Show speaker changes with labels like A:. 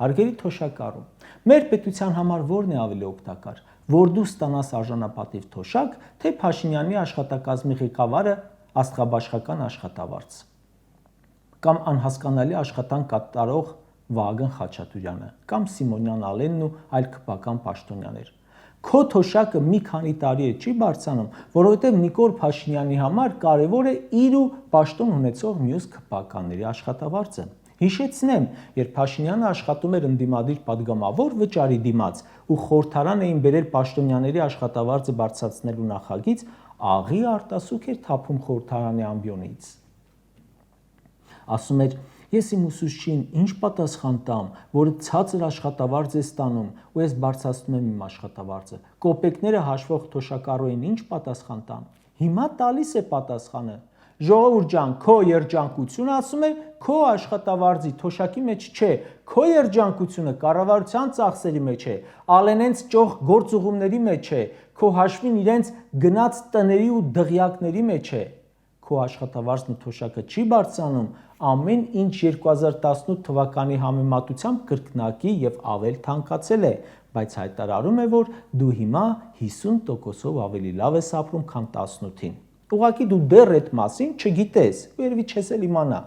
A: Հարգելի թոշակառու, մեր պետության համար ո՞րն է ավելի օգտակար, որ դու ստանաս արժանապատիվ թոշակ, թե Փաշինյանի աշխատակազմի ղեկավարը աստղաբաշխական աշխատավարձ կամ անհասկանալի աշխատանք կատարող Վահագն Խաչատուրյանը կամ Սիմոնյան Ալենն ու այլ քպական պաշտոնյաներ։ Քո թոշակը մի քանի տարի է չի բարձրանում, որովհետև Նիկոլ Փաշինյանի համար կարևոր է իր ու պաշտոն ունեցող մյուս քպականների աշխատավարձը։ Հիշեցնեմ, երբ Փաշինյանը աշխատում էր ընդդիմադիր падգամավոր վճարի դիմաց ու խորհրդարան էին բերել պաշտոնյաների աշխատավարձը բարձրացնելու նախագիծ, աղի արտասուք էր թափում խորհրդարանի ամբիոնից։ Ասում էր. ես իմ ուսուցչին ինչ պատասխան տամ, որը ցածր աշխատավարձ է ստանում, ու ես բարձրացնում եմ իմ աշխատավարձը։ Կոպեկները հաշվող թոշակառուին ինչ պատասխան տամ։ Հիմա տալիս է պատասխանը։ Ժողովուրդ ջան, քո երջանկությունը, ասում է, քո աշխատավարձի թոշակի մեջ չէ, քո երջանկությունը կառավարության ծախսերի մեջ է, Ալենենց ճոխ գործուղումների մեջ է, քո հաշվին իրենց գնած տների ու դղյակների մեջ է։ Քո աշխատավարձն ու թոշակը չի բարձրանում, ամեն ինչ 2018 թվականի համեմատությամբ կրկնակի եւ ավել թանկացել է, բայց հայտարարում է, որ դու հիմա 50%-ով ավելի լավ ես ապրում, քան 18-ին։ Ուղղակի դու դեռ այդ մասին չգիտես, երևի չես էլ իմանա։